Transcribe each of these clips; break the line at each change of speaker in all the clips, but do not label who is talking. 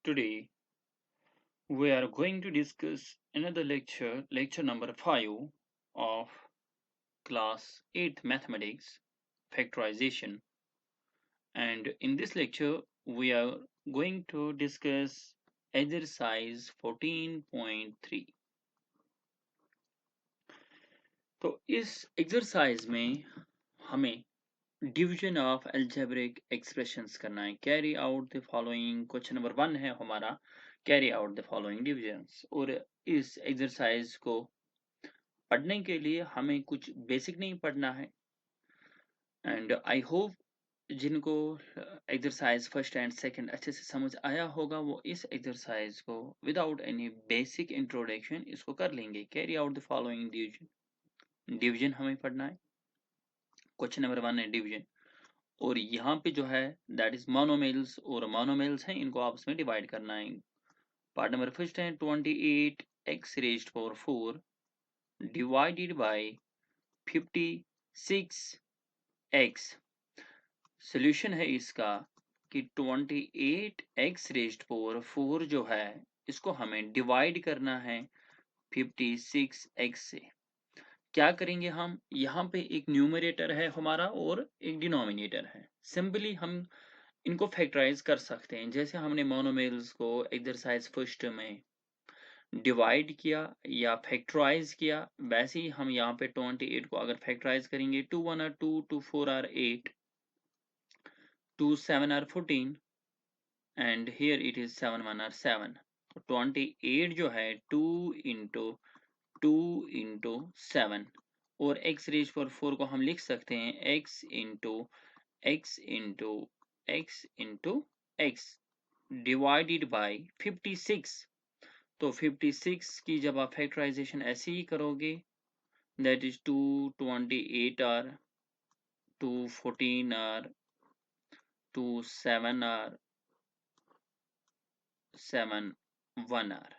Today we are going to discuss another lecture number 5 of class 8 mathematics, factorization. And in this lecture we are going to discuss exercise 14.3. तो इस exercise में हमें division of algebraic expressions करना है. Carry out the following, question number 1 है हमारा, carry out the following divisions. और इस एक्सरसाइज को पढ़ने के लिए हमें कुछ बेसिक नहीं पढ़ना है. एंड आई होप जिनको एक्सरसाइज फर्स्ट एंड सेकंड अच्छे से समझ आया होगा वो इस एक्सरसाइज को विदाउट एनी बेसिक इंट्रोडक्शन इसको कर लेंगे. Carry out the following division, division हमें पढ़ना है. क्वेश्चन नंबर 1 है डिवीजन. और यहाँ पे जो है दैट इज मोनोमेल्स, और मोनोमेल्स हैं इनको आपस में डिवाइड करना है. पार्ट नंबर फर्स्ट है 28x⁴ divided by 56x. Solution है इसका कि 28x⁴ जो है इसको हमें डिवाइड करना है 56x से. क्या करेंगे हम, यहाँ पे एक न्यूमरेटर है हमारा और एक डिनोमिनेटर है. सिंपली हम इनको फैक्टराइज कर सकते हैं. जैसे हमने मोनोमेल्स को एक्सरसाइज फर्स्ट में डिवाइड किया या फैक्टराइज किया, वैसे ही हम यहाँ पे 28 को अगर फैक्टराइज करेंगे, 2 1 are 2, 2 4 are 8, 2 7 are 14 and here it is 7 1 are 7. 28 जो है 2 इंटू 2 इंटू 7, और x⁴ को हम लिख सकते हैं x into x into x into x divided by 56. तो 56 की जब आप फैक्टराइजेशन ऐसे ही करोगे, that is 2 28 are, 2 14 are, 2 7 are, 7 1 are.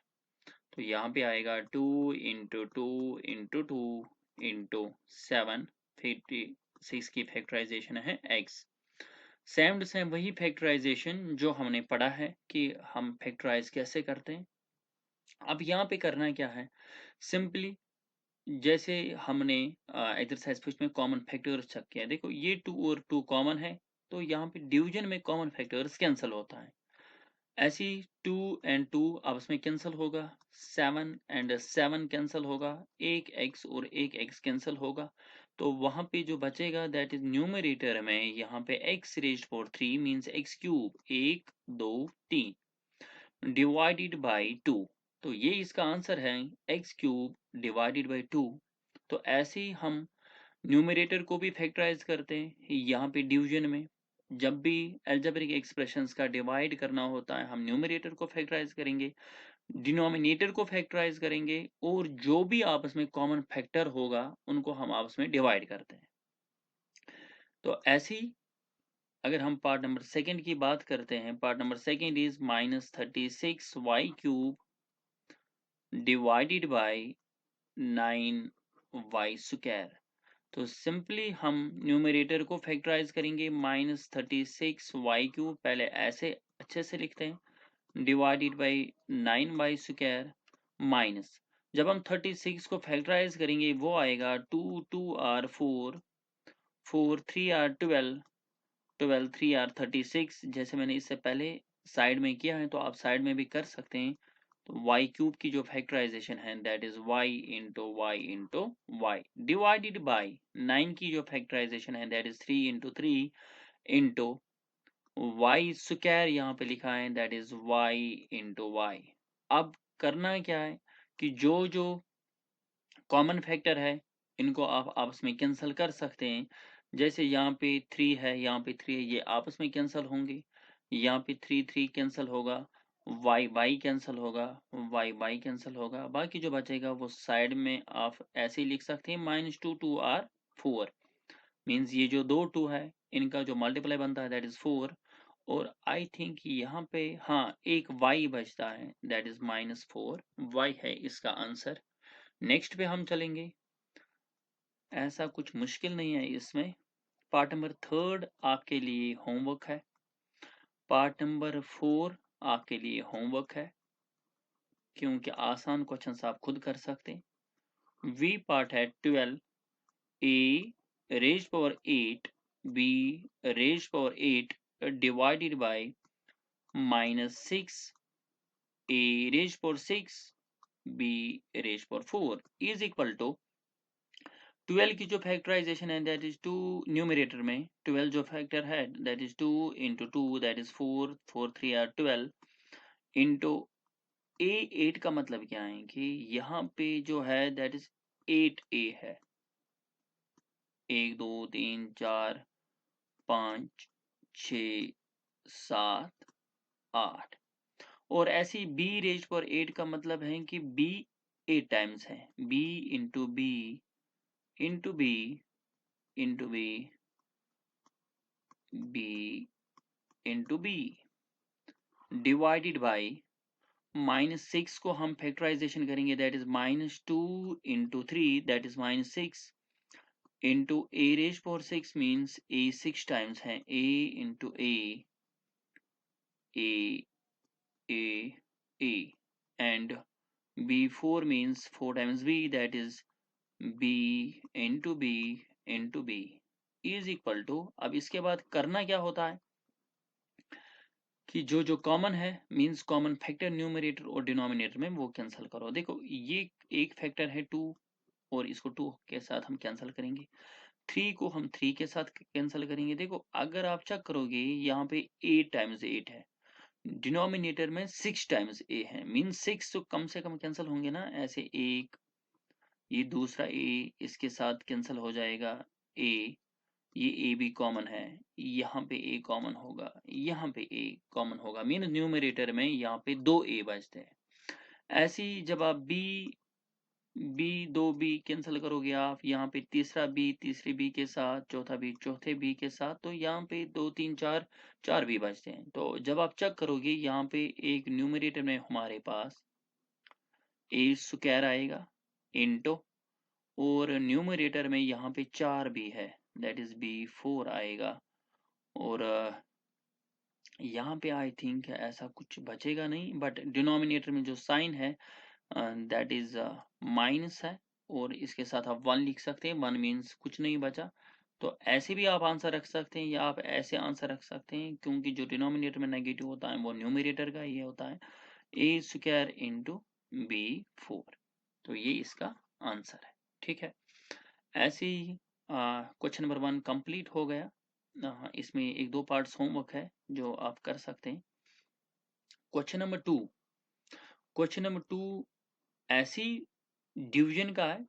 तो यहाँ पे आएगा 2 इंटू 2 इंटू 2 इंटू 7, 56 की फैक्टराइजेशन है x. सेम टू सेम वही फैक्टराइजेशन जो हमने पढ़ा है कि हम फैक्टराइज कैसे करते हैं. अब यहाँ पे करना क्या है, सिंपली जैसे हमने एक्सरसाइज फर्स्ट में कॉमन फैक्टर्स चेक किया, देखो ये 2 और 2 कॉमन है, तो यहाँ पे डिवीजन में कॉमन फैक्टर्स कैंसिल होता है. ऐसी 2 एंड 2 आपस में कैंसिल होगा, 7 एंड 7 कैंसिल होगा, एक x और एक x कैंसिल होगा. तो वहां पे जो बचेगा दैट इज न्यूमरेटर में यहाँ पे x⁴ means x³ 1 2 3 divided bye 2. तो ये इसका आंसर है x³ डिवाइडेड बाय 2. तो ऐसे ही हम न्यूमरेटर को भी फैक्टराइज करते हैं. यहाँ पे डिवीजन में जब भी अलजेब्रिक एक्सप्रेशंस का डिवाइड करना होता है हम न्यूमरेटर को फैक्टराइज करेंगे, डिनोमिनेटर को फैक्टराइज करेंगे, और जो भी आपस में कॉमन फैक्टर होगा उनको हम आपस में डिवाइड करते हैं. तो ऐसे ही अगर हम पार्ट नंबर सेकंड की बात करते हैं, part number second is -36y³ divided by 9y². तो सिंपली हम न्यूमरेटर को फैक्टराइज करेंगे, -36y³ पहले ऐसे अच्छे से लिखते हैं, डिवाइडेड बाई 9y² माइनस, जब हम 36 को फैक्टराइज करेंगे वो आएगा 2 2 आर 4, 4 3 आर 12, 12 3 आर 36. जैसे मैंने इससे पहले साइड में किया है तो आप साइड में भी कर सकते हैं. तो y³ की जो फैक्टराइजेशन है that is y into y into y divided by 9 की जो फैक्टराइजेशन है that is 3 into 3 into y², यहाँ पे लिखा है that is y into y. अब करना क्या है कि जो जो कॉमन फैक्टर है इनको आप आपस में कैंसिल कर सकते हैं. जैसे यहाँ पे 3 है, यहाँ पे 3 है, ये आपस में कैंसिल होंगे. यहाँ पे 3 3 कैंसिल होगा, y y कैंसिल होगा, y y कैंसिल होगा. बाकी जो बचेगा वो साइड में आप ऐसे ही लिख सकते हैं, -2 2 आर 4 मीन्स ये जो दो 2 है इनका जो मल्टीप्लाई बनता है दैट इज 4. और आई थिंक यहाँ पे हाँ एक y बचता है दैट इज -4. y है इसका आंसर. नेक्स्ट पे हम चलेंगे, ऐसा कुछ मुश्किल नहीं है इसमें. पार्ट नंबर थर्ड आपके लिए होमवर्क है. पार्ट नंबर 4 आपके लिए होमवर्क है, क्योंकि आसान क्वेश्चंस आप खुद कर सकते हैं। वी पार्ट है 12, a raise power 8, b raise power 8 divided by -6, a raised power 6, b raised power 4 is equal to 12 की जो फैक्टराइजेशन है दैट इज 2, न्यूमरेटर में 12 जो फैक्टर है that is 2 into 2 that is 4, 4 3 are 12 into a 8 का मतलब क्या है कि यहाँ पे जो है दैट इज 8a है, 1 2 3 4 5 6 7 8, और ऐसी b रेज पर 8 का मतलब है कि b 8 टाइम्स है, b into b into b into b b into b divided by -6 को हम फैक्टराइजेशन करेंगे that is -2 into 3 that is -6 into a raise power 6 means a 6 times है, a into a and b4 means 4 times b that is b into b into b is equal to, अब इसके बाद करना क्या होता है कि जो कॉमन है मींस कॉमन फैक्टर न्यूमरेटर और डिनोमिनेटर में वो कैंसिल करो। देखो ये एक फैक्टर है 2 और इसको 2 के साथ हम कैंसिल करेंगे, 3 को हम 3 के साथ कैंसिल करेंगे। देखो अगर आप चेक करोगे यहाँ पे 8 टाइम्स 8 है, डिनोमिनेटर में 6 टाइम्स a है, मींस 6 तो कम से कम कैंसिल होंगे ना, ऐसे एक, ये दूसरा a इसके साथ कैंसिल हो जाएगा a, ये a भी कॉमन है, यहाँ पे a कॉमन होगा, यहाँ पे a कॉमन होगा, मीन न्यूमरेटर में यहाँ पे 2 a बचते हैं। ऐसे ही जब आप दो b कैंसिल करोगे आप, यहाँ पे तीसरा b तीसरे b के साथ, चौथा b चौथे b के साथ, तो यहाँ पे 2 3 4 4 b बचते हैं। तो जब आप चेक करोगे यहाँ पे एक न्यूमरेटर में हमारे पास a स्क्वायर आएगा इंटू, और न्यूमरेटर में यहाँ पे 4 b है दैट इज b4 आएगा, और यहाँ पे आई थिंक ऐसा कुछ बचेगा नहीं, बट डिनोमिनेटर में जो साइन है दैट इज माइनस है, और इसके साथ आप 1 लिख सकते हैं, 1 मीन्स कुछ नहीं बचा। तो ऐसे भी आप आंसर रख सकते हैं या आप ऐसे आंसर रख सकते हैं, क्योंकि जो डिनोमिनेटर में नेगेटिव होता है वो न्यूमरेटर का ये होता है a स्क्वायर इंटू b4, तो ये इसका आंसर है। ठीक है, ऐसे ही क्वेश्चन नंबर 1 कंप्लीट हो गया। इसमें एक दो पार्ट्स होमवर्क है जो आप कर सकते हैं। क्वेश्चन नंबर 2, क्वेश्चन नंबर 2 ऐसी डिवीजन का है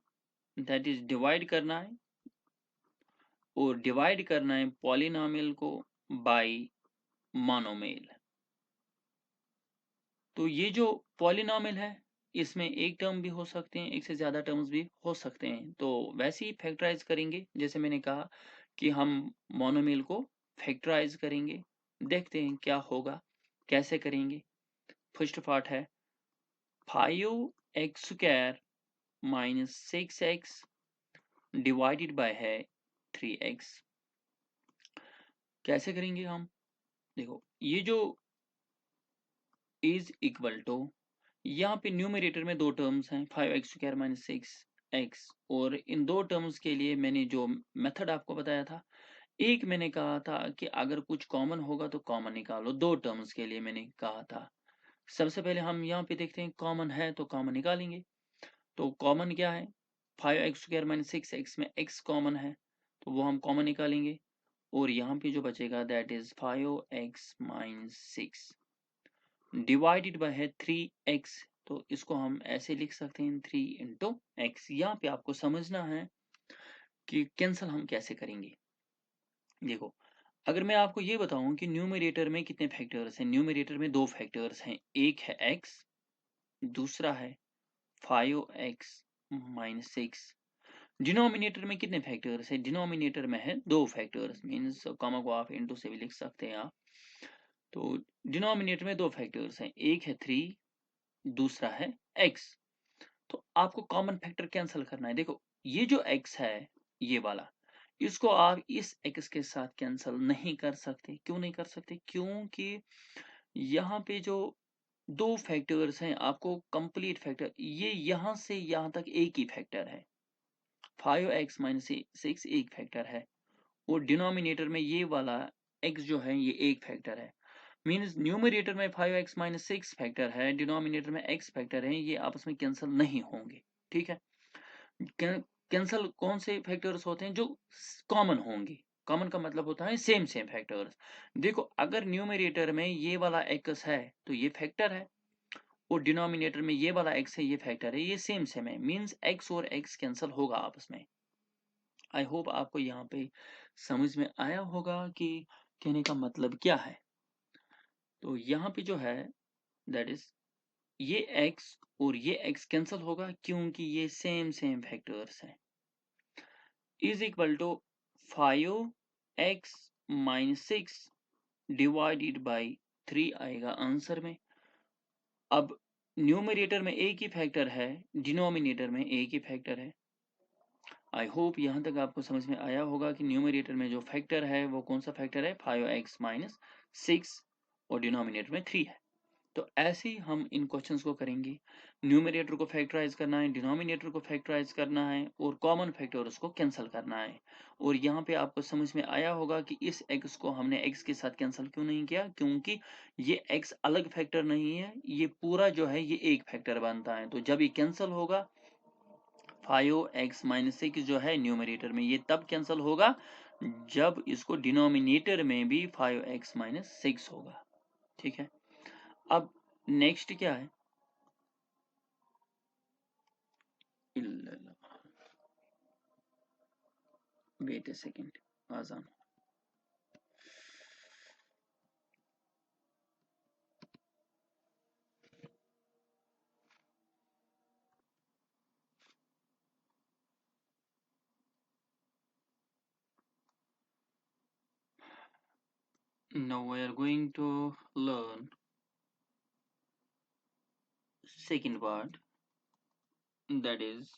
दैट इज डिवाइड करना है, और डिवाइड करना है पॉलिनोमियल को बाय मोनोमियल। तो ये जो पॉलिनोमियल है इसमें एक टर्म भी हो सकते हैं, एक से ज्यादा टर्म्स भी हो सकते हैं, तो वैसे ही फैक्टराइज करेंगे जैसे मैंने कहा कि हम मोनोमियल को फैक्टराइज करेंगे। देखते हैं क्या होगा, कैसे करेंगे। फर्स्ट पार्ट है 5x square minus 6x divided by है 3x। कैसे करेंगे हम, देखो ये जो इज इक्वल टू, यहाँ पे न्यूमरेटर में दो टर्म्स हैं 5x स्क्वायर माइनस 6x, और इन दो टर्म्स के लिए मैंने जो मेथड आपको बताया था, एक मैंने कहा था कि अगर कुछ कॉमन होगा तो कॉमन निकालो, दो टर्म्स के लिए मैंने कहा था। सबसे पहले हम यहाँ पे देखते हैं कॉमन है तो कॉमन निकालेंगे। तो कॉमन क्या है, 5x स्क्वायर माइनस 6x में x कॉमन है तो वो हम कॉमन निकालेंगे, और यहाँ पे जो बचेगा that is 5x minus 6 divided by है 3x, तो इसको हम ऐसे लिख सकते हैं 3 इंटू एक्स। यहाँ पे आपको समझना है कि कैंसल हम कैसे करेंगे। देखो अगर मैं आपको ये बताऊं कि न्यूमरेटर में कितने फैक्टर्स हैं, न्यूमरेटर में दो फैक्टर्स हैं, एक है x, दूसरा है 5x माइनस 6। डिनोमिनेटर में कितने फैक्टर्स है, डिनोमिनेटर में है दो फैक्टर्स, मीन्स कॉमा को आप इंटू से भी लिख सकते हैं आप। तो डिनोमिनेटर में दो फैक्टर्स हैं, एक है 3, दूसरा है x। तो आपको कॉमन फैक्टर कैंसिल करना है। देखो ये जो x है ये वाला, इसको आप इस x के साथ कैंसिल नहीं कर सकते। क्यों नहीं कर सकते, क्योंकि यहाँ पे जो दो फैक्टर्स हैं, आपको कंप्लीट फैक्टर, ये यहाँ से यहाँ तक एक ही फैक्टर है। 5x माइनस 6 एक फैक्टर है, और डिनोमिनेटर में ये वाला x जो है ये एक फैक्टर है। मीन्स न्यूमरेटर में 5x माइनस 6 फैक्टर है, डिनोमिनेटर में x फैक्टर है, ये आपस में कैंसिल नहीं होंगे। ठीक है, कैंसिल कौन से फैक्टर्स होते हैं? जो कॉमन होंगे। कॉमन का मतलब होता है सेम सेम फैक्टर्स। देखो, अगर न्यूमरेटर में ये वाला x है तो ये फैक्टर है, और डिनोमिनेटर में ये वाला x है, ये फैक्टर है, ये सेम सेम है। मीन्स x और x कैंसिल होगा आपस में। आई होप आपको यहाँ पे समझ में आया होगा कि कहने का मतलब क्या है। तो यहाँ पे जो है दैट इज ये x और ये x कैंसिल होगा, क्योंकि ये सेम सेम फैक्टर्स हैं। Is equal to 5x minus 6 divided by 3 आएगा आंसर में। अब न्यूमरेटर में एक ही फैक्टर है, डिनोमिनेटर में एक ही फैक्टर है। आई होप यहाँ तक आपको समझ में आया होगा कि न्यूमरेटर में जो फैक्टर है वो कौन सा फैक्टर है? 5x माइनस 6, और डिनोमिनेटर में 3 है। तो ऐसे ही हम इन क्वेश्चंस को करेंगे। न्यूमरेटर को फैक्टराइज करना है, डिनोमिनेटर को फैक्टराइज करना है, और कॉमन फैक्टर्स को कैंसिल करना है। और यहाँ पे आपको समझ में आया होगा कि इस x को हमने x के साथ कैंसिल क्यों नहीं किया, क्योंकि ये x अलग फैक्टर नहीं है, ये पूरा जो है ये एक फैक्टर बनता है। तो जब ये कैंसिल होगा 5x माइनस 6 जो है न्यूमरेटर में, ये तब कैंसिल होगा जब इसको डिनोमिनेटर में भी 5x माइनस 6 होगा। ठीक है, अब नेक्स्ट क्या है? वेट ए सेकेंड, आजान। Now we are going to learn second part, that is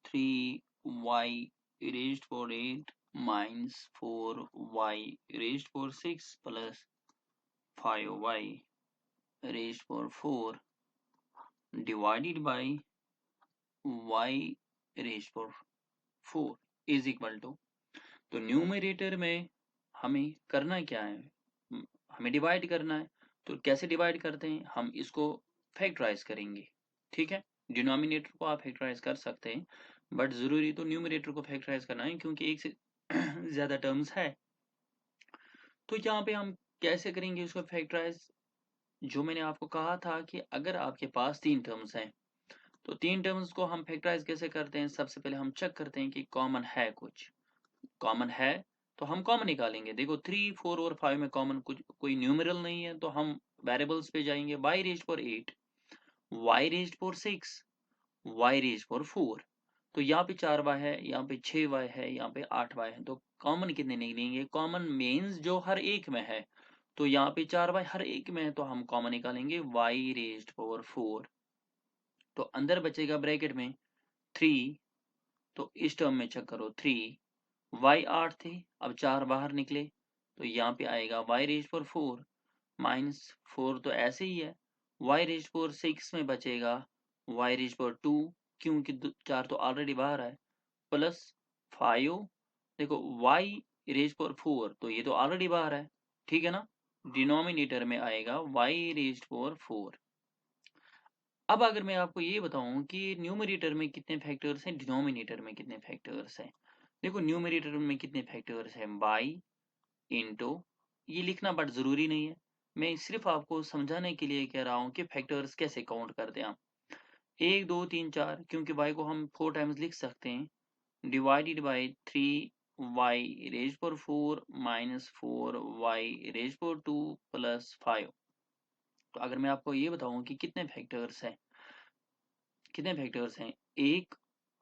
3y raised for 8 minus 4y raised for 6 plus 5y raised for 4 divided by y raised for 4 is equal to। तो numerator में हमें करना क्या है? हमें divide करना है। तो कैसे डिवाइड करते हैं? हम इसको फैक्टराइज करेंगे। ठीक है, डिनोमिनेटर को आप फैक्टराइज कर सकते हैं, बट जरूरी तो न्यूमरेटर को फैक्टराइज करना है, क्योंकि एक से ज्यादा टर्म्स है। तो यहाँ पे हम कैसे करेंगे उसको फैक्टराइज? जो मैंने आपको कहा था कि अगर आपके पास 3 टर्म्स हैं, तो 3 टर्म्स को हम फैक्टराइज कैसे करते हैं? सबसे पहले हम चेक करते हैं कि कॉमन है कुछ। कॉमन है तो हम कॉमन निकालेंगे। देखो 3, 4 और 5 में कॉमन कुछ कोई न्यूमेरल नहीं है, तो हम वेरिएबल्स पे जाएंगे। y raised for 8, y raised for 6, y raised for 4। तो यहाँ पे 4y है, यहाँ पे 6y है, यहाँ पे 8y है। तो कॉमन कितने निकलेंगे? कॉमन मीन्स जो हर एक में है। तो यहाँ पे 4y हर एक में है, तो हम कॉमन निकालेंगे y रेज्ड फॉर 4। तो अंदर बचेगा ब्रैकेट में 3, तो इस टर्म में चेक करो 3, y 8 थे, अब 4 बाहर निकले, तो यहाँ पे आएगा y रेज पर 4 माइनस 4, तो ऐसे ही है। y रेज पर 6 में बचेगा y रेज पर 2, क्योंकि 4 तो ऑलरेडी बाहर है, प्लस 5। देखो y रेज पर 4, तो ये तो ऑलरेडी बाहर है, ठीक है ना। डिनोमिनेटर में आएगा y रेज पर 4। अब अगर मैं आपको ये बताऊं कि न्यूमरेटर में कितने फैक्टर्स हैं, डिनोमिनेटर में कितने फैक्टर्स हैं। देखो न्यूमरेटर में कितने फैक्टर्स हैं, बाई इंटू, ये लिखना बट जरूरी नहीं है, मैं सिर्फ आपको समझाने के लिए कह रहा हूँ कि फैक्टर्स कैसे काउंट करते हैं हम। 1 2 3 4, क्योंकि y को हम 4 टाइम्स लिख सकते हैं, डिवाइडेड बाई 3y रेज पर 4 माइनस 4y रेज पर 2 प्लस 5। तो अगर मैं आपको ये बताऊं कि कितने फैक्टर्स हैं, कितने फैक्टर्स हैं, 1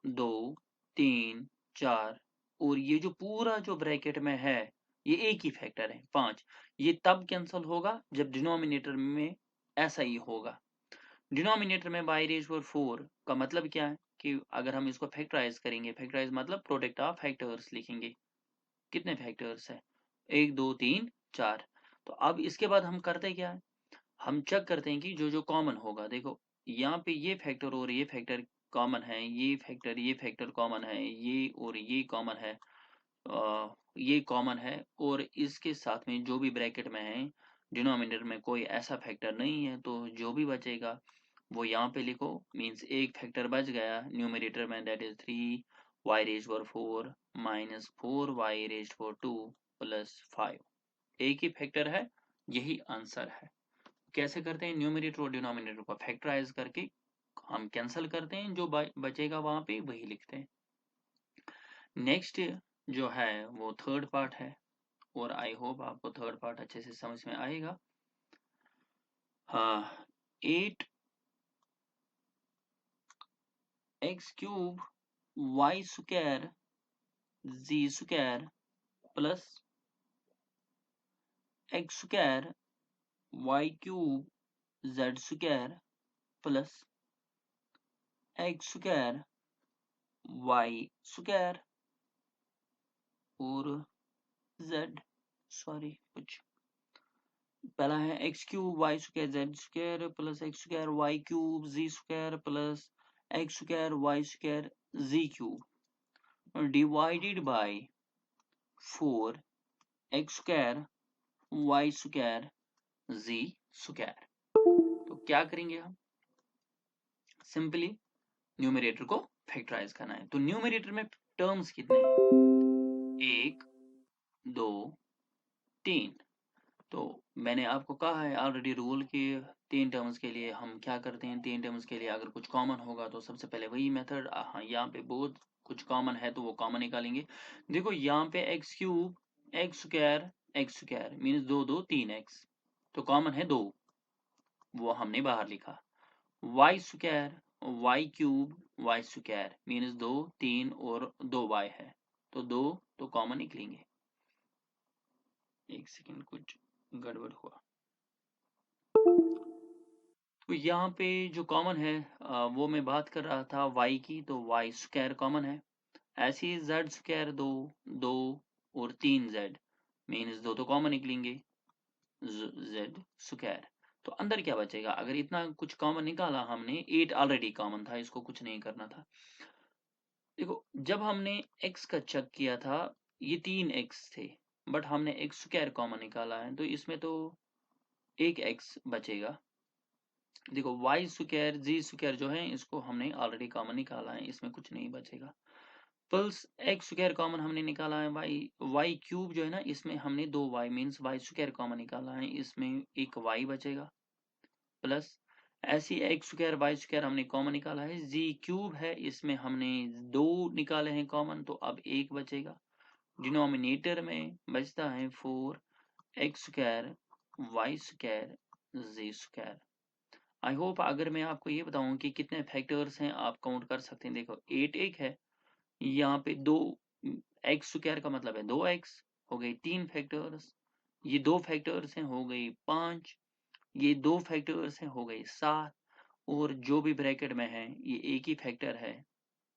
2 3 4, और ये जो पूरा जो ब्रैकेट में है ये एक ही फैक्टर है 5। ये तब कैंसिल होगा जब डिनोमिनेटर में ऐसा ही होगा। डिनोमिनेटर में बाई रेज पर 4 का मतलब क्या है कि अगर हम इसको फैक्टराइज करेंगे, फैक्टराइज मतलब प्रोडक्ट ऑफ फैक्टर्स लिखेंगे। कितने फैक्टर्स है? 1 2 3 4। तो अब इसके बाद हम करते क्या है, हम चेक करते हैं कि जो जो कॉमन होगा, देखो यहाँ पे ये फैक्टर और ये फैक्टर कॉमन है, ये फैक्टर कॉमन है, ये और ये कॉमन है, ये कॉमन है, और इसके साथ में जो भी ब्रैकेट में है डिनोमिनेटर में कोई ऐसा फैक्टर नहीं है, तो जो भी बचेगा वो यहाँ पे लिखो। मीन्स एक फैक्टर बच गया न्यूमरेटर में, that is 3y raise power 4 minus 4y raise power 2 plus 5। एक ही फैक्टर है, यही आंसर है। कैसे करते हैं? न्यूमरेटर और डिनोमिनेटर को फैक्टराइज करके हम कैंसिल करते हैं, जो बचेगा वहां पे वही लिखते हैं। नेक्स्ट जो है वो थर्ड पार्ट है, और आई होप आपको थर्ड पार्ट अच्छे से समझ में आएगा। हाँ, 8x³ y² z² plus x² y³ z² plus x² y² और z, सॉरी कुछ पहला है x³ y² z² plus x² y³ z² plus x² y² z³ divided by 4x² y² z²। तो क्या करेंगे हम? सिंपली न्यूमरेटर को फैक्टराइज करना है। तो न्यूमरेटर में टर्म्स कितने हैं? 1 2 3। तो मैंने आपको कहा है ऑलरेडी रूल कि 3 टर्म्स के लिए हम क्या करते हैं, 3 टर्म्स के लिए अगर कुछ कॉमन होगा तो सबसे पहले वही मेथड, हाँ यहाँ पे बहुत कुछ कॉमन है तो वो कॉमन निकालेंगे। देखो यहाँ पे x³ x² मीन्स 2 2 3x, तो कॉमन है 2, वो हमने बाहर लिखा। y² y³ y² मीन्स 2 3 और 2y है, तो 2 तो कॉमन निकलेंगे। एक सेकेंड, कुछ गड़बड़ हुआ। तो यहाँ पे जो कॉमन है वो मैं बात कर रहा था y की, तो y² कॉमन है। ऐसे ही z² 2 2 और 3z मीन्स 2 तो कॉमन निकलेंगे, z²। तो अंदर क्या बचेगा? अगर इतना कुछ कॉमन निकाला हमने, 8 ऑलरेडी कॉमन था, इसको कुछ नहीं करना था। देखो जब हमने x का चेक किया था ये 3x थे, बट हमने x² कॉमन निकाला है, तो इसमें तो एक x बचेगा। देखो y² z² जो है इसको हमने ऑलरेडी कॉमन निकाला है, इसमें कुछ नहीं बचेगा। प्लस x² कॉमन हमने निकाला है, y³ जो है ना इसमें हमने 2y मीन्स y² कॉमन निकाला है, इसमें एक y बचेगा। प्लस ऐसी x² y² हमने कॉमन निकाला है, z³ है इसमें हमने 2 निकाले हैं कॉमन, तो अब एक बचेगा। डिनोमिनेटर में बचता है 4x² y² z²। I hope अगर मैं आपको ये बताऊं कि कितने फैक्टर्स हैं आप काउंट कर सकते हैं। देखो 8 एक है, यहाँ पे 2 x² का मतलब है 2x, हो गई 3 फैक्टर्स, ये 2 फैक्टर्स हैं हो गई 5, ये 2 फैक्टर्स हैं हो गई 7, और जो भी ब्रैकेट में है ये एक ही फैक्टर है,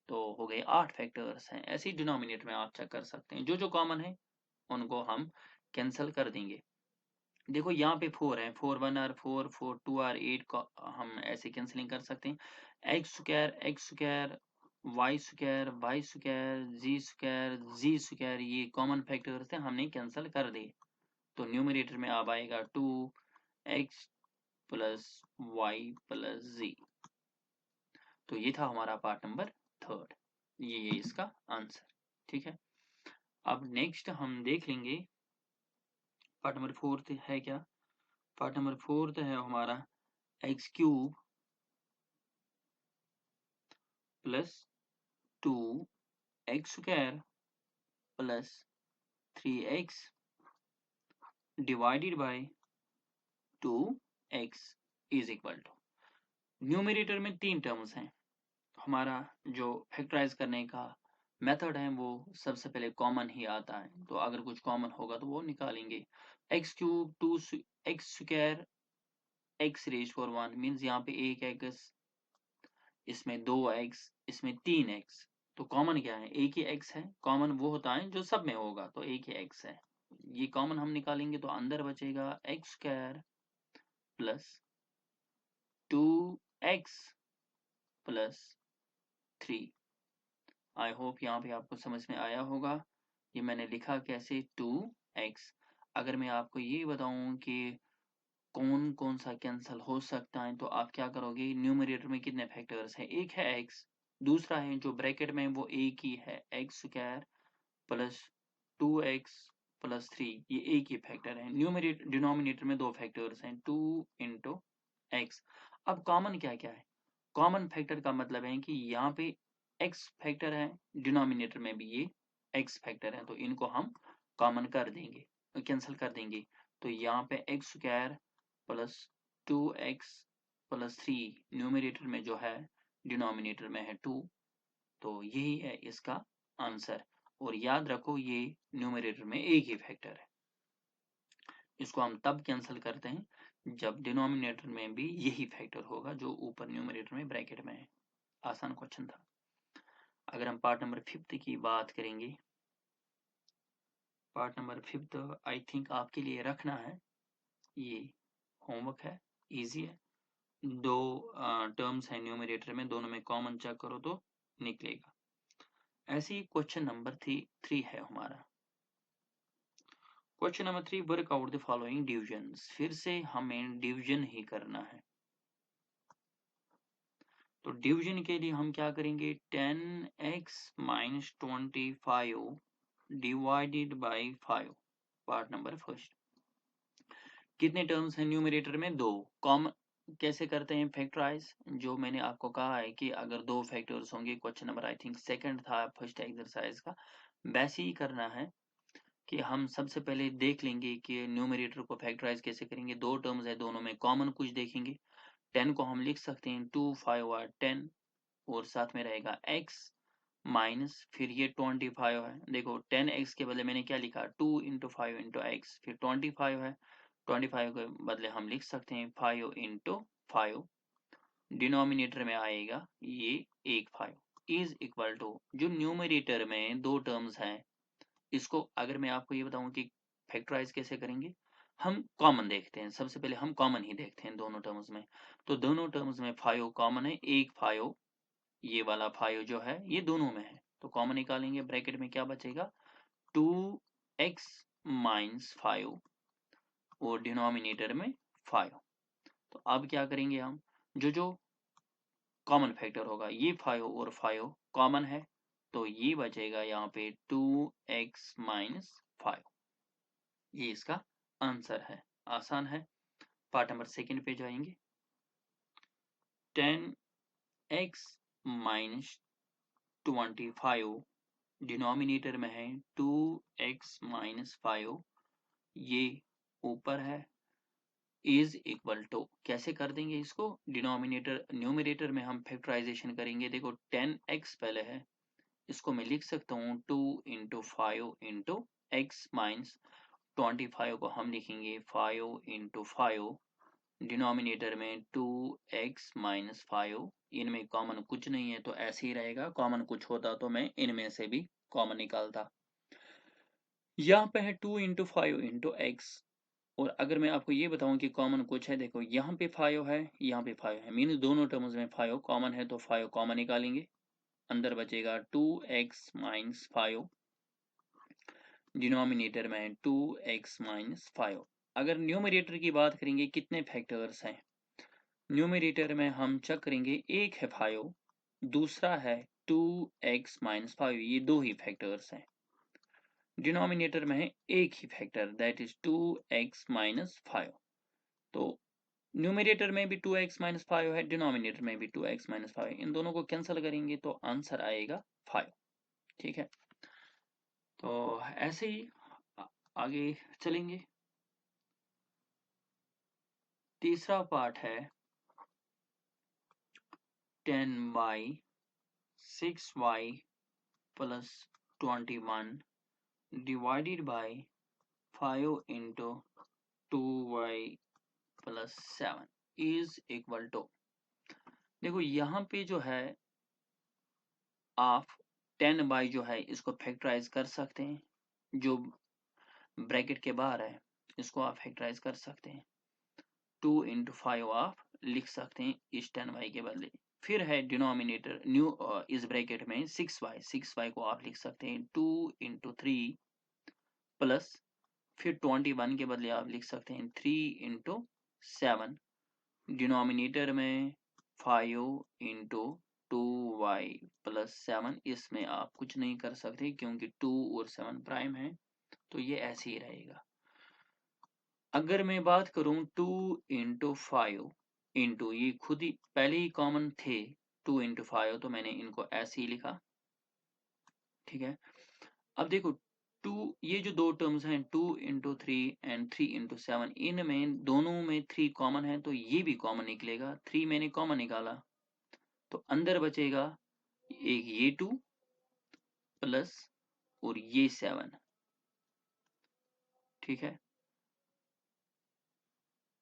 तो हो गए 8 फैक्टर्स हैं। ऐसे ही डिनोमिनेटर में आप चेक कर सकते हैं, जो जो कॉमन है उनको हम कैंसिल कर देंगे। देखो यहाँ पे 4 है, 4 1 आर 4 4 2 आर 8 को हम ऐसे कैंसिलिंग कर सकते हैं। x² y² z² ये कॉमन फैक्टर्स थे, हमने कैंसिल कर दिए। तो न्यूमरेटर में अब आएगा 2x plus Y plus z। तो ये था हमारा पार्ट नंबर थर्ड, ये इसका आंसर। ठीक है, अब नेक्स्ट हम देख लेंगे पार्ट नंबर फोर्थ है क्या। पार्ट नंबर फोर्थ है हमारा x³ plus 2x² plus 3x divided by 2x is equal to. Numerator में 3 टर्म्स हैं, हमारा जो फैक्टराइज करने का मेथड है वो सबसे पहले कॉमन ही आता है, तो अगर कुछ कॉमन होगा तो वो निकालेंगे। x³ 2x² x raise for 1 means यहाँ पे एक x, इसमें 2x, इसमें 3x, तो कॉमन क्या है? एक ही x है। कॉमन वो होता है जो सब में होगा, तो एक ही x है, ये कॉमन हम निकालेंगे, तो अंदर बचेगा x² plus 2x plus 3। I hope यहाँ पे आपको समझ में आया होगा। ये मैंने लिखा कैसे 2x। अगर मैं आपको ये बताऊं कि कौन कौन सा कैंसिल हो सकता है तो आप क्या करोगे, न्यूमरेटर में कितने फैक्टर्स हैं, एक है x, दूसरा है जो ब्रैकेट में वो एक ही है x square plus 2x plus 3, ये एक ही फैक्टर है। न्यूमरेटर डिनोमिनेटर में दो फैक्टर्स हैं 2 इंटू एक्स। अब कॉमन क्या क्या है, कॉमन फैक्टर का मतलब है कि यहाँ पे x फैक्टर है, डिनोमिनेटर में भी ये x फैक्टर है, तो इनको हम कॉमन कर देंगे, कैंसिल कर देंगे। तो यहाँ पे x square plus 2x plus 3 numerator में जो है, डिनोमिनेटर में है 2, तो यही है इसका आंसर। और याद रखो ये न्यूमरेटर में एक ही फैक्टर है, इसको हम तब कैंसिल करते हैं जब डिनोमिनेटर में भी यही फैक्टर होगा जो ऊपर न्यूमरेटर में ब्रैकेट में है। आसान क्वेश्चन था। अगर हम पार्ट नंबर 5 की बात करेंगे, पार्ट नंबर 5 आई थिंक आपके लिए रखना है, ये होमवर्क है, इजी है। दो टर्म्स हैं न्यूमरेटर में, दोनों में कॉमन चेक करो तो निकलेगा। ऐसे ही क्वेश्चन नंबर 3 है हमारा। Question number 3, work out the following divisions. फिर से हमें डिवीजन ही करना है। तो डिवीजन के लिए हम क्या करेंगे, 10x minus 25 divided by 5। Part number first, कितने टर्म्स हैं न्यूमरेटर में, दो। कॉमन कैसे करते हैं फैक्टराइज, जो मैंने आपको कहा है कि अगर दो फैक्टर्स होंगे, question number I think second था फर्स्ट एक्सरसाइज का, वैसे ही करना है कि हम सबसे पहले देख लेंगे कि न्यूमरेटर को फैक्टराइज कैसे करेंगे। दो टर्म्स है, दोनों में कॉमन कुछ देखेंगे। 10 को हम लिख सकते हैं 2 5 और 10, और साथ में रहेगा x माइनस, फिर ये 25 है। देखो 10x के बदले मैंने क्या लिखा, 2 इंटू 5 इंटू एक्स, फिर 25 है, 25 के बदले हम लिख सकते हैं 5 इंटू 5, डिनोमिनेटर में आएगा ये एक 5, इज इक्वल टू, जो न्यूमरेटर में दो टर्म्स हैं, इसको अगर मैं आपको ये बताऊं कि फैक्टराइज कैसे करेंगे, हम कॉमन देखते हैं। सबसे पहले हम कॉमन ही देखते हैं दोनों टर्म्स में। तो दोनों टर्म्स में 5 कॉमन है, एक 5, ये वाला 5 जो है ये दोनों में है, तो कॉमन निकालेंगे, ब्रैकेट में क्या बचेगा, 2x माइनस 5 और डिनोमिनेटर में 5। तो अब क्या करेंगे हम, जो जो कॉमन फैक्टर होगा, ये 5 और 5 कॉमन है, तो ये बचेगा यहाँ पे 2x माइनस 5। ये इसका आंसर है, आसान है। पार्ट नंबर सेकंड पे जाएंगे, 10x माइनस 25 डिनोमिनेटर में है 2x माइनस 5, ये ऊपर है, इज इक्वल टू, कैसे कर देंगे इसको, डिनोमिनेटर न्यूमरेटर में हम फैक्टराइजेशन करेंगे। देखो 10x पहले है, इसको मैं लिख सकता हूँ 2 इंटू 5 इंटू एक्स माइनस 25 को हम लिखेंगे 5 इंटू 5, डिनोमिनेटर में 2x माइनस 5, इनमें कॉमन कुछ नहीं है तो ऐसे ही रहेगा, कॉमन कुछ होता तो मैं इनमें से भी कॉमन निकालता। यहाँ पे है 2 इंटू 5 इंटू एक्स, और अगर मैं आपको ये बताऊं कि कॉमन कुछ है, देखो यहाँ पे 5 है, यहाँ पे 5 है, मीन दोनों टर्म्स में 5 कॉमन है, तो 5 कॉमन निकालेंगे, अंदर बचेगा 2x माइनस 5, डिनोमिनेटर में 2x माइनस 5। अगर न्यूमरेटर की बात करेंगे कितने फैक्टर्स हैं, न्यूमरेटर में हम चेक करेंगे, एक है 5, दूसरा है 2x माइनस 5, ये दो ही फैक्टर्स हैं। डिनोमिनेटर में है एक ही factor, that is 2x minus 5। तो न्यूमरेटर में भी 2x माइनस 5 है, डिनोमिनेटर में भी 2x माइनस 5, इन दोनों को कैंसिल करेंगे तो आंसर आएगा 5। ठीक है, तो ऐसे ही आगे चलेंगे। तीसरा पार्ट है 10y 6y plus 21 divided by 5 into 2y plus 7 is equal to, देखो यहाँ पे जो है आप 10y जो है इसको फैक्टराइज कर सकते हैं, जो ब्रैकेट के बाहर है इसको आप फैक्टराइज कर सकते हैं। 2 इंटू 5 आप लिख सकते हैं इस 10y के बदले। फिर है डिनोमिनेटर न्यू इस ब्रैकेट में 6y को आप लिख सकते हैं 2 इंटू 3 प्लस फिर 21 के बदले आप लिख सकते हैं 3 इंटू 7। डिनोमिनेटर में 5 इंटू 2y प्लस 7, इसमें आप कुछ नहीं कर सकते क्योंकि 2 और 7 प्राइम है, तो ये ऐसे ही रहेगा। अगर मैं बात करूं 2 इंटू 5 इंटू, ये खुद ही पहले ही कॉमन थे 2 इंटू 5, तो मैंने इनको ऐसे ही लिखा, ठीक है। अब देखो 2, ये जो दो टर्म्स हैं 2 इंटू 3 एंड 3 इंटू 7, इनमें दोनों में 3 कॉमन है, तो ये भी कॉमन निकलेगा। 3 मैंने कॉमन निकाला तो अंदर बचेगा एक ये 2 प्लस और ये 7, ठीक है।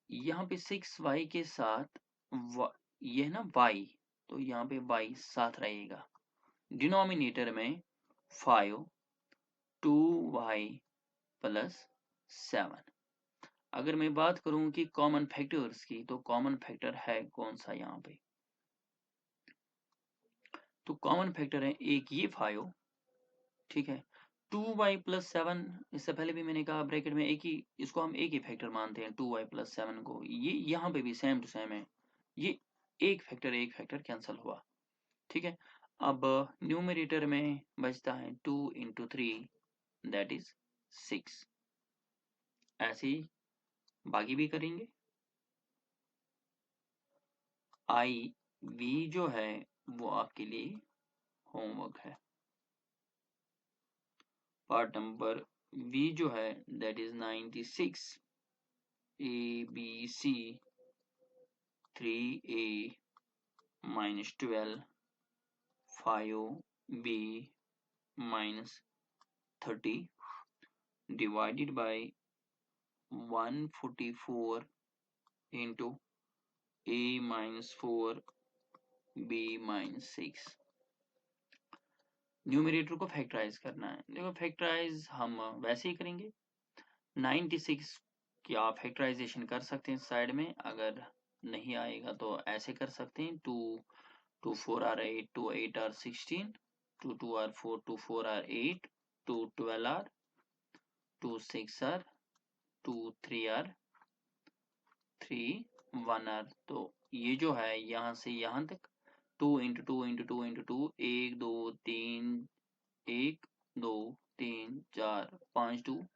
यहाँ पे 6y के साथ ये है ना y, तो यहाँ पे y साथ रहेगा। डिनोमिनेटर में 5 2y प्लस 7। अगर मैं बात करूं कि कॉमन फैक्टर्स की, तो कॉमन फैक्टर है कौन सा यहाँ पे, तो कॉमन फैक्टर है एक ये 5, ठीक है। 2y प्लस 7, इससे पहले भी मैंने कहा ब्रैकेट में एक ही, इसको हम एक ही फैक्टर मानते हैं 2y प्लस 7 को। ये यहाँ पे भी सेम टू सेम है, ये एक फैक्टर कैंसिल हुआ, ठीक है। अब न्यूमरेटर में बचता है 2 इंटू 3 दैट इज 6। ऐसे ही बाकी भी करेंगे। आई वी जो है वो आपके लिए होमवर्क है। पार्ट नंबर वी जो है that is 96, A B C 3a minus 12, 5b minus 30 divided by 144 into a minus 4 b minus 6। Numerator को फैक्टराइज करना है। देखो फैक्टराइज हम वैसे ही करेंगे। 96 की आप फैक्टराइजेशन कर सकते हैं साइड में, अगर नहीं आएगा तो ऐसे कर सकते हैं। 2 4 are 8, 2 8 are 16, 2 2 are 4, 2 4 are 8, 2 12 are, 2 6 are, 2 3 are 3 1 are. तो ये जो है यहाँ से यहाँ तक 2 into 2 into 2 into 2, 1 2 3, 1 2 3 4 5 2,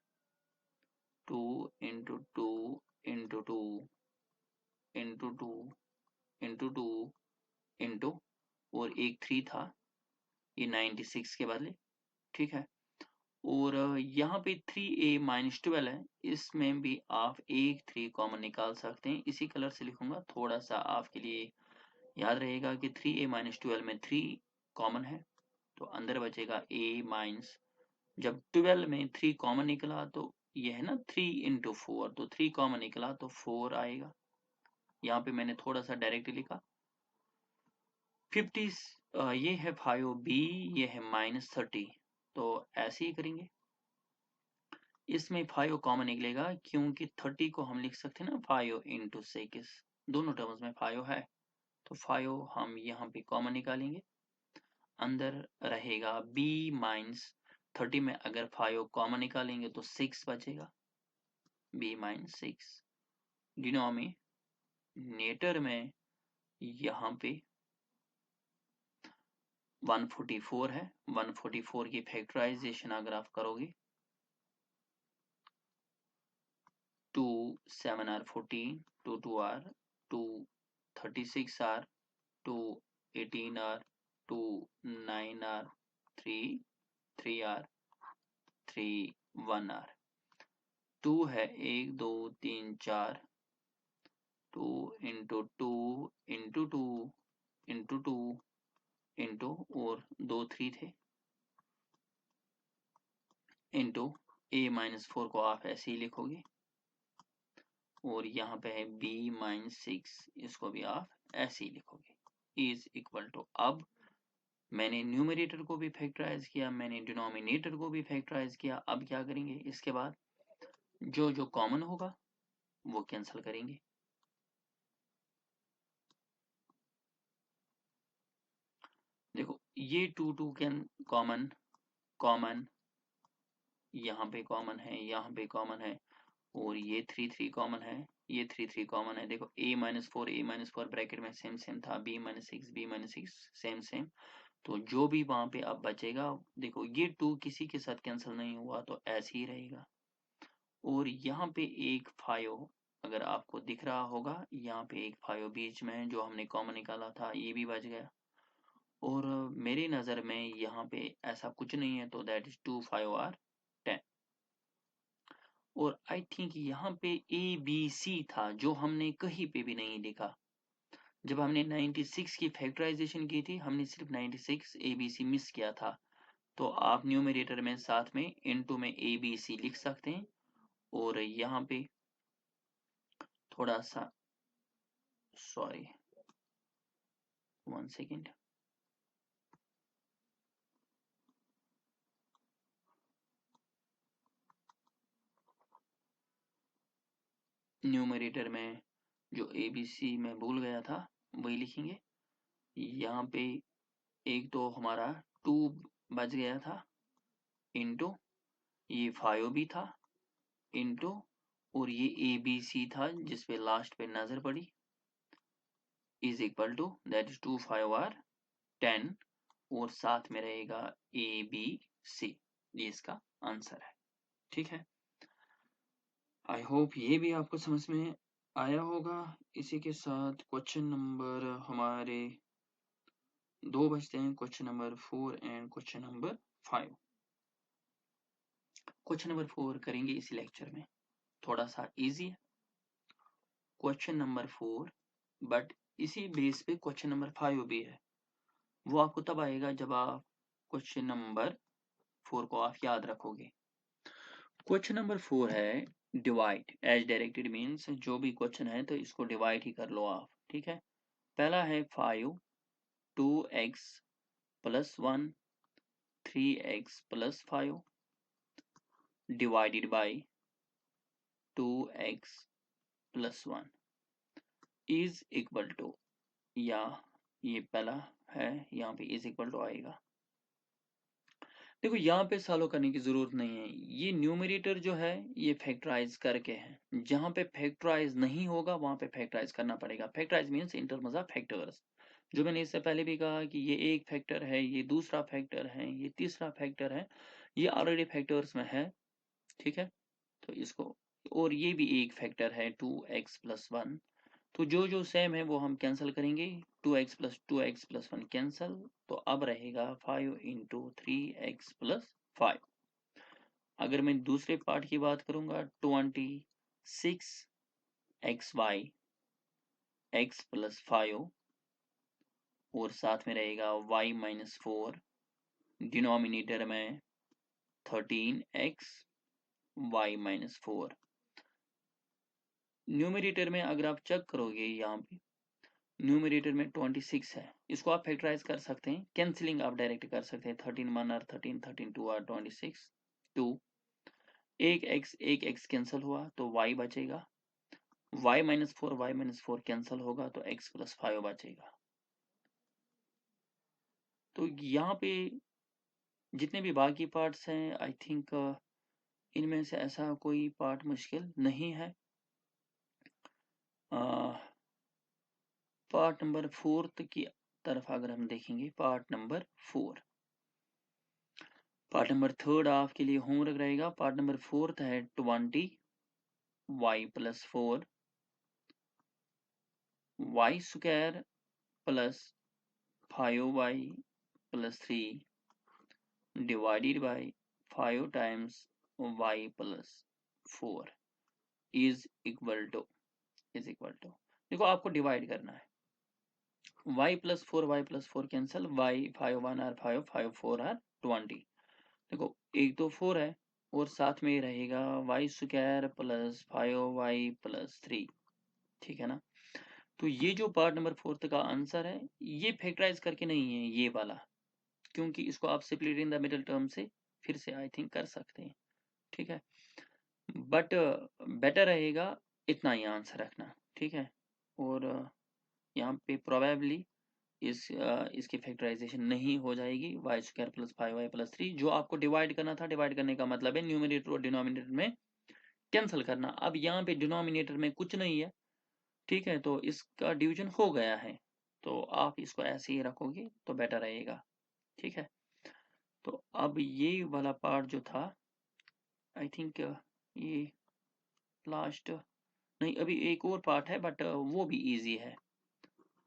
2 into 2 into 2 into 2 into 2 into, और एक 3 था, ये 96 के बदले, ठीक है। और यहाँ पे 3a माइनस 12 है, इसमें भी आप एक 3 कॉमन निकाल सकते हैं। इसी कलर से लिखूंगा, थोड़ा सा आपके लिए याद रहेगा कि 3a माइनस 12 में 3 कॉमन है, तो अंदर बचेगा a माइनस, जब 12 में 3 कॉमन निकला तो ये है ना 3 इंटू 4, तो 3 कॉमन निकला तो 4 आएगा। यहाँ पे मैंने थोड़ा सा डायरेक्ट लिखा। 50 ये है 5b, ये है माइनस 30, तो ऐसे ही करेंगे। इसमें 5 कॉमन निकलेगा क्योंकि 30 को हम लिख सकते हैं ना 5 इंटू 6, दोनों टर्म्स में 5 है, तो 5 हम यहाँ पे कॉमन निकालेंगे। अंदर रहेगा b माइनस 30 में अगर 5 कॉमन निकालेंगे तो 6 बचेगा, b माइनस 6। डिनोमिनेटर में यहाँ पे 144 है, 144 की फैक्टराइजेशन अगर आप करोगे 2 7 are 14, 2 2 are 2 36 are 2 18 are 2 9 are 3 3 are 3 1 are. 2 है 1 2 3 4, 2 इंटू 2 इंटू 2 इंटू 2 इंटू, और 2 3 थे, इंटू a माइनस 4 को आप ऐसे ही लिखोगे, और यहाँ पे है b माइनस 6, इसको भी आप ऐसे ही लिखोगे, इज इक्वल टू। अब मैंने न्यूमरेटर को भी फैक्टराइज किया, मैंने डिनोमिनेटर को भी फैक्टराइज किया। अब क्या करेंगे, इसके बाद जो जो कॉमन होगा वो कैंसिल करेंगे। देखो ये 2 कैन कॉमन कॉमन, यहाँ पे कॉमन है, यहाँ पे कॉमन है, और ये 3 कॉमन है, ये 3 कॉमन है। देखो a-4 ब्रैकेट में सेम सेम था, b-6 सेम सेम। तो जो भी वहां पे अब बचेगा, देखो ये 2 किसी के साथ कैंसिल नहीं हुआ तो ऐसे ही रहेगा। और यहाँ पे एक 5 अगर आपको दिख रहा होगा, यहाँ पे एक 5 बीच में जो हमने कॉमन निकाला था, ये भी बच गया। और मेरी नज़र में यहाँ पे ऐसा कुछ नहीं है, तो दैट इज 2 5 आर 10। और आई थिंक यहाँ पे ए बी सी था जो हमने कहीं पे भी नहीं लिखा। जब हमने 96 की फैक्टराइजेशन की थी, हमने सिर्फ 96 ए बी सी मिस किया था। तो आप न्यूमरेटर में साथ में इनटू में ए बी सी लिख सकते हैं। और यहाँ पे थोड़ा सा, सॉरी 1 सेकेंड, न्यूमरेटर में जो ए बी सी मैं भूल गया था वही लिखेंगे। यहाँ पे एक तो हमारा 2 बच गया था, इनटू ये 5 भी था, इनटू और ये ए बी सी था जिस पे लास्ट पे नजर पड़ी, is equal to that is 2 5 are 10। और साथ में रहेगा ए बी सी, ये इसका आंसर है। ठीक है, आई होप ये भी आपको समझ में आया होगा। इसी के साथ क्वेश्चन नंबर हमारे 2 बचते हैं, question number 4 and question number 5। Question number 4 करेंगे इसी लेक्चर में, थोड़ा सा इजी है क्वेश्चन नंबर 4, बट इसी बेस पे क्वेश्चन नंबर 5 भी है। वो आपको तब आएगा जब आप क्वेश्चन नंबर 4 को आप याद रखोगे। क्वेश्चन नंबर 4 है डिवाइड एज डायरेक्टेड, मीन्स जो भी क्वेश्चन है तो इसको डिवाइड ही कर लो आप। ठीक है, पहला है 5 2x plus 1 3x plus 5 divided by 2x plus 1 is equal to, या ये पहला है, यहाँ पे इज इक्वल टू आएगा। देखो यहाँ पे सॉल्व करने की जरूरत नहीं है, ये न्यूमरेटर जो है ये फैक्टराइज करके है, जहाँ पे फैक्टराइज नहीं होगा वहां पे फैक्टराइज करना पड़ेगा। Factorise means in terms of factors, जो मैंने इससे पहले भी कहा कि ये एक फैक्टर है, ये दूसरा फैक्टर है, ये तीसरा फैक्टर है, ये ऑलरेडी फैक्टर्स में है। ठीक है, तो इसको, और ये भी एक फैक्टर है 2x प्लस 1, तो जो जो सेम है वो हम कैंसिल करेंगे, 2x प्लस 1 कैंसिल, तो अब रहेगा 5 इंटू 3x प्लस 5। अगर मैं दूसरे पार्ट की बात करूंगा, 26xy x प्लस 5, और साथ में रहेगा y माइनस 4, डिनोमिनेटर में 13x y माइनस 4। न्यूमरेटर में अगर आप चेक करोगे, यहाँ पे न्यूमरेटर में 26 है, इसको आप फैक्टराइज कर सकते हैं, कैंसिलिंग आप डायरेक्ट कर सकते हैं, 13 1 आर 13, 13 2 आर 26, 2 एक x कैंसिल हुआ तो y बचेगा, y माइनस 4 कैंसिल होगा तो x प्लस 5 बचेगा। तो यहाँ पे जितने भी बाकी पार्ट्स हैं, आई थिंक इनमें से ऐसा कोई पार्ट मुश्किल नहीं है। पार्ट नंबर 4 की तरफ अगर हम देखेंगे, पार्ट नंबर 4, पार्ट नंबर 3 आपके लिए होमवर्क रहेगा। पार्ट नंबर 4 है 20y plus 4 y square plus 5y plus 3 divided by 5 times y plus 4 is equal to, देखो आपको डिवाइड करना है, y plus 4 cancel, y 5 1 are 5 5 4 are 20। देखो एक तो 4 है, और साथ में रहेगा Y square plus 5y plus 3। ठीक है ना, तो ये जो पार्ट नंबर 4 का आंसर है, ये फैक्टराइज करके नहीं है ये वाला, क्योंकि इसको आप split in the middle term से फिर से आई थिंक कर सकते हैं। ठीक है, बट बेटर रहेगा इतना ही आंसर रखना। ठीक है, और यहाँ पे प्रोबेबली इसकी फैक्टराइजेशन नहीं हो जाएगी। Y square plus 5y plus 3 जो आपको डिवाइड करना था, डिवाइड करने का मतलब है न्यूमरेटर और डिनोमिनेटर में कैंसिल करना। अब यहाँ पे डिनोमिनेटर में कुछ नहीं है, ठीक है, तो इसका डिवीजन हो गया है, तो आप इसको ऐसे ही रखोगे तो बेटर रहेगा, ठीक है। तो अब ये वाला पार्ट जो था, आई थिंक ये लास्ट नहीं, अभी एक और पार्ट है बट वो भी इजी है।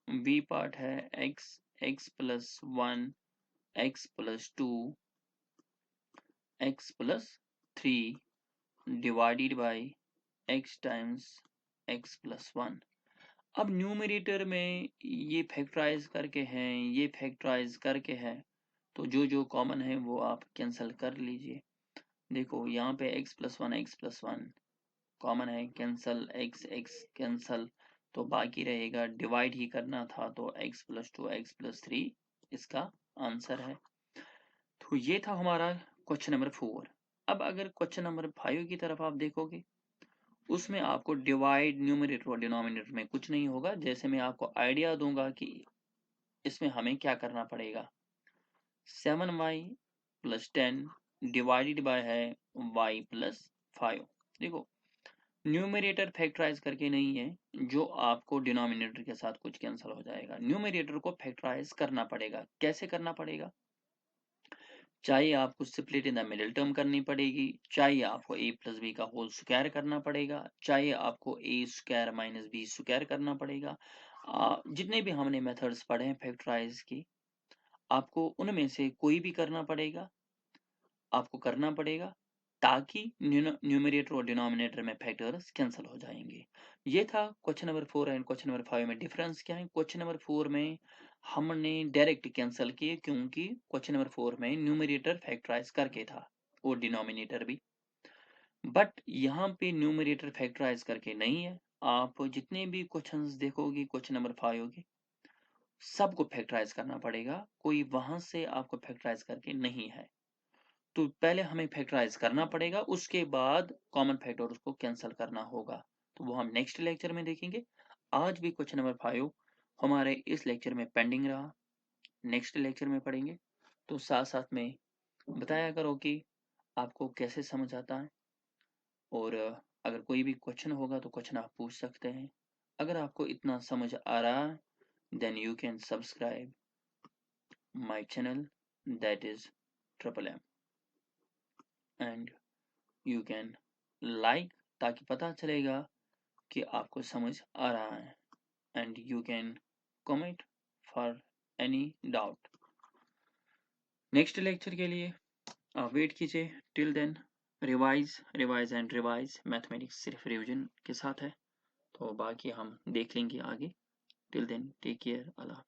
बी पार्ट है x plus 1 x plus 2 x plus 3 divided bye x times x plus 1। अब न्यूमरेटर में ये फैक्टराइज करके हैं, ये फैक्टराइज करके है, तो जो जो कॉमन है वो आप कैंसिल कर लीजिए। देखो यहाँ पे x प्लस वन कॉमन है, कैंसल x कैंसल, तो बाकी रहेगा डिवाइड ही करना था, तो x प्लस 2 x प्लस 3 इसका आंसर है। तो ये था हमारा क्वेश्चन नंबर 4। अब अगर क्वेश्चन नंबर 5 की तरफ आप देखोगे, उसमें आपको डिवाइड न्यूमरेटर और डिनोमिनेटर में कुछ नहीं होगा। जैसे मैं आपको आइडिया दूंगा कि इसमें हमें क्या करना पड़ेगा। 7y प्लस 10 डिवाइडेड बाय है y प्लस 5। देखो न्यूमरेटर फैक्टराइज करके नहीं है, जो आपको डिनोमिनेटर के साथ कुछ कैंसिल हो जाएगा। न्यूमरेटर को फैक्टराइज करना पड़ेगा। कैसे करना पड़ेगा? चाहे आपको split in the middle term करनी पड़ेगी, चाहे आपको a प्लस बी का होल स्क्वायर करना पड़ेगा, चाहे आपको a square minus b square करना पड़ेगा। जितने भी हमने मेथड्स पढ़े हैं फैक्टराइज की, आपको उनमें से कोई भी करना पड़ेगा, आपको करना पड़ेगा, ताकि न्यूमरेटर और डिनोमिनेटर में फैक्टर्स कैंसिल हो जाएंगे। ये था question number 4 and question number 5 में डिफरेंस क्या है। क्वेश्चन नंबर 4 में हमने डायरेक्ट कैंसिल किए, क्योंकि क्वेश्चन नंबर 4 में न्यूमरेटर फैक्टराइज करके था और डिनोमिनेटर भी, बट यहाँ पे न्यूमरेटर फैक्टराइज करके नहीं है। आप जितने भी क्वेश्चंस देखोगे क्वेश्चन नंबर 5 के, सबको फैक्टराइज करना पड़ेगा, कोई वहां से आपको फैक्टराइज करके नहीं है। तो पहले हमें फैक्टराइज करना पड़ेगा, उसके बाद कॉमन फैक्टर उसको कैंसिल करना होगा, तो वो हम नेक्स्ट लेक्चर में देखेंगे। आज भी क्वेश्चन नंबर 5 हमारे इस लेक्चर में पेंडिंग रहा, नेक्स्ट लेक्चर में पढ़ेंगे। तो साथ साथ में बताया करो कि आपको कैसे समझ आता है, और अगर कोई भी क्वेश्चन होगा तो क्वेश्चन आप पूछ सकते हैं। अगर आपको इतना समझ आ रहा है, then you can subscribe my channel, that is triple M, and you can like, ताकि पता चलेगा कि आपको समझ आ रहा है, and you can comment for any doubt. Next lecture के लिए आप वेट कीजिए। Till then revise revise and revise. Mathematics सिर्फ रिवीजन के साथ है, तो बाकी हम देख लेंगे आगे। टिल देन टेक केयर, अल्लाह।